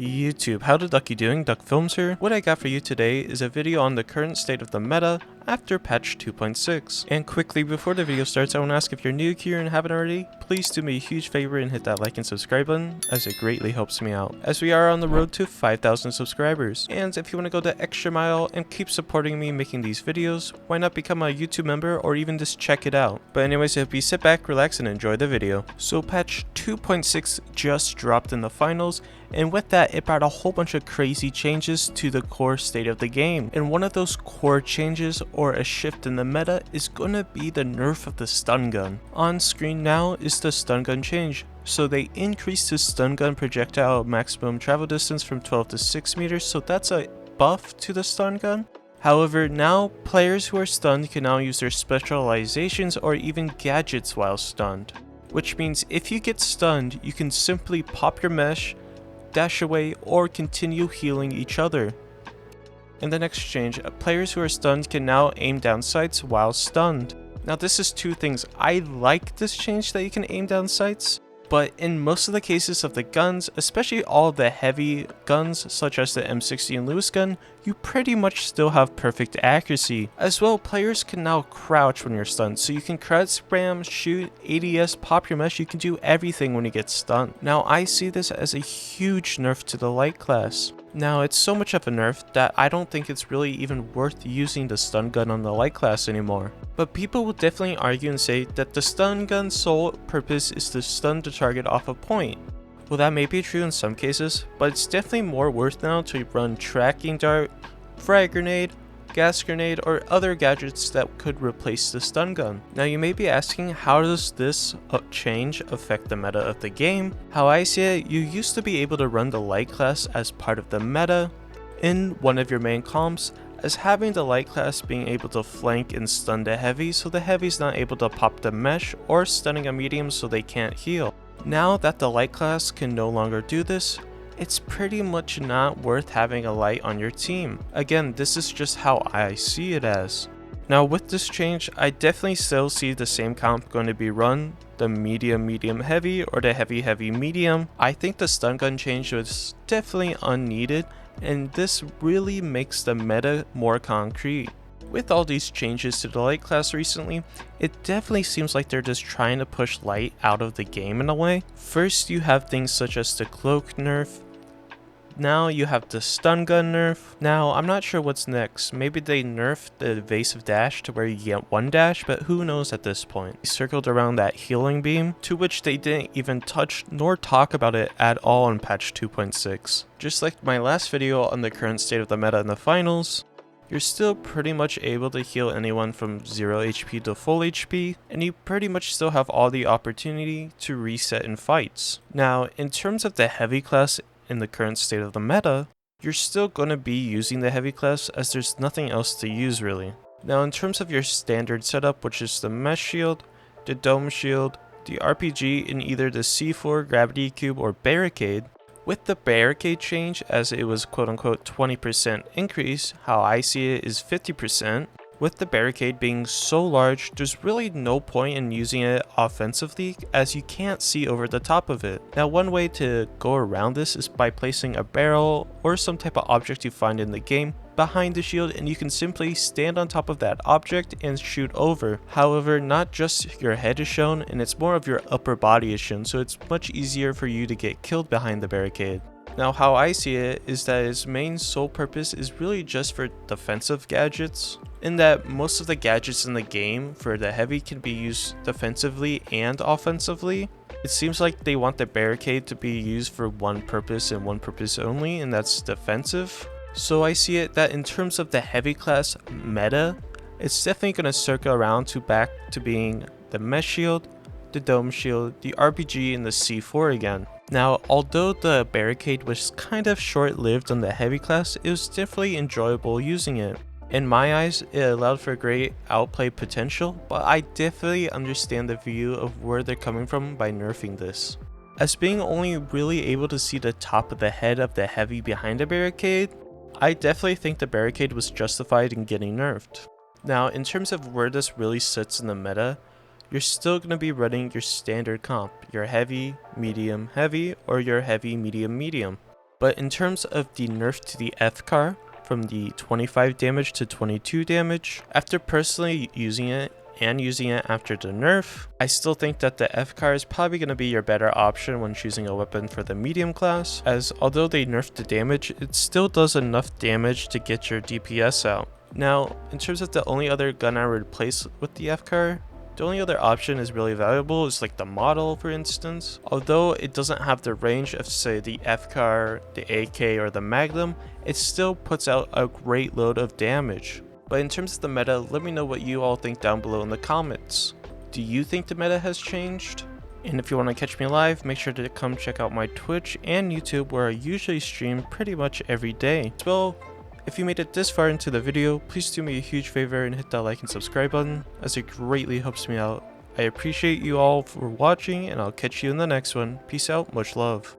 YouTube, how the ducky doing? Duck Films here. What I got for you today is a video on the current state of the meta after patch 2.6. And quickly before the video starts, I want to ask if you're new here and haven't already, please do me a huge favor and hit that like and subscribe button, as it greatly helps me out, as we are on the road to 5,000 subscribers. And if you want to go the extra mile and keep supporting me making these videos, why not become a YouTube member or even just check it out. But anyways, I hope you sit back, relax, and enjoy the video. So patch 2.6 just dropped in the finals, and with that, it brought a whole bunch of crazy changes to the core state of the game. And one of those core changes, or a shift in the meta, is gonna be the nerf of the stun gun. On screen now is the stun gun change. So they increased the stun gun projectile maximum travel distance from 12 to 6 meters, so that's a buff to the stun gun. However, now players who are stunned can now use their specializations or even gadgets while stunned. Which means if you get stunned, you can simply pop your mesh, dash away, or continue healing each other. In the next change, players who are stunned can now aim down sights while stunned. Now this is two things. I like this change that you can aim down sights, but in most of the cases of the guns, especially all the heavy guns such as the M60 and Lewis gun, you pretty much still have perfect accuracy. As well, players can now crouch when you're stunned, so you can crouch spam, shoot, ADS, pop your mesh, you can do everything when you get stunned. Now I see this as a huge nerf to the light class. Now it's so much of a nerf that I don't think it's really even worth using the stun gun on the light class anymore. But people will definitely argue and say that the stun gun's sole purpose is to stun the target off a point. Well, that may be true in some cases, but it's definitely more worth now to run tracking dart, frag grenade, gas grenade, or other gadgets that could replace the stun gun. Now you may be asking, how does this change affect the meta of the game? How I see it, you used to be able to run the light class as part of the meta in one of your main comps, as having the light class being able to flank and stun the heavy, so the heavy's not able to pop the mesh, or stunning a medium so they can't heal. Now that the light class can no longer do this, it's pretty much not worth having a light on your team. Again, this is just how I see it as. Now with this change, I definitely still see the same comp going to be run, the medium heavy or the heavy medium. I think the stun gun change was definitely unneeded, and this really makes the meta more concrete. With all these changes to the light class recently, it definitely seems like they're just trying to push light out of the game in a way. First, you have things such as the cloak nerf. Now you have the stun gun nerf. Now I'm not sure what's next. Maybe they nerfed the evasive dash to where you get one dash, but who knows at this point. They circled around that healing beam, to which they didn't even touch nor talk about it at all in patch 2.6. Just like my last video on the current state of the meta in the finals, you're still pretty much able to heal anyone from 0 HP to full HP, and you pretty much still have all the opportunity to reset in fights. Now, in terms of the heavy class in the current state of the meta, you're still going to be using the heavy class as there's nothing else to use really. Now in terms of your standard setup, which is the mesh shield, the dome shield, the RPG in either the C4, gravity cube, or barricade, with the barricade change, as it was quote unquote 20% increase, how I see it is 50%. With the barricade being so large, there's really no point in using it offensively, as you can't see over the top of it. Now one way to go around this is by placing a barrel or some type of object you find in the game behind the shield, and you can simply stand on top of that object and shoot over. However, not just your head is shown, and it's more of your upper body is shown, so it's much easier for you to get killed behind the barricade. Now how I see it is that its main sole purpose is really just for defensive gadgets, in that most of the gadgets in the game for the heavy can be used defensively and offensively. It seems like they want the barricade to be used for one purpose and one purpose only, and that's defensive. So I see it that in terms of the heavy class meta, it's definitely going to circle around to back to being the mesh shield, the dome shield, the RPG, and the C4 again. Now, although the barricade was kind of short-lived on the heavy class, it was definitely enjoyable using it. In my eyes, it allowed for great outplay potential, but I definitely understand the view of where they're coming from by nerfing this. As being only really able to see the top of the head of the heavy behind the barricade, I definitely think the barricade was justified in getting nerfed. Now, in terms of where this really sits in the meta, you're still going to be running your standard comp, your heavy, medium, heavy, or your heavy, medium, medium. But in terms of the nerf to the F-car, from the 25 damage to 22 damage, after personally using it and using it after the nerf, I still think that the F-car is probably going to be your better option when choosing a weapon for the medium class, as although they nerfed the damage, it still does enough damage to get your DPS out. Now, in terms of the only other gun I would replace with the F-car, the only other option is really valuable is like the model, for instance. Although it doesn't have the range of say the F-car, the AK, or the Magnum, it still puts out a great load of damage. But in terms of the meta, let me know what you all think down below in the comments. Do you think the meta has changed? And if you want to catch me live, make sure to come check out my Twitch and YouTube where I usually stream pretty much every day. As well, if you made it this far into the video, please do me a huge favor and hit that like and subscribe button, as it greatly helps me out. I appreciate you all for watching, and I'll catch you in the next one. Peace out, much love.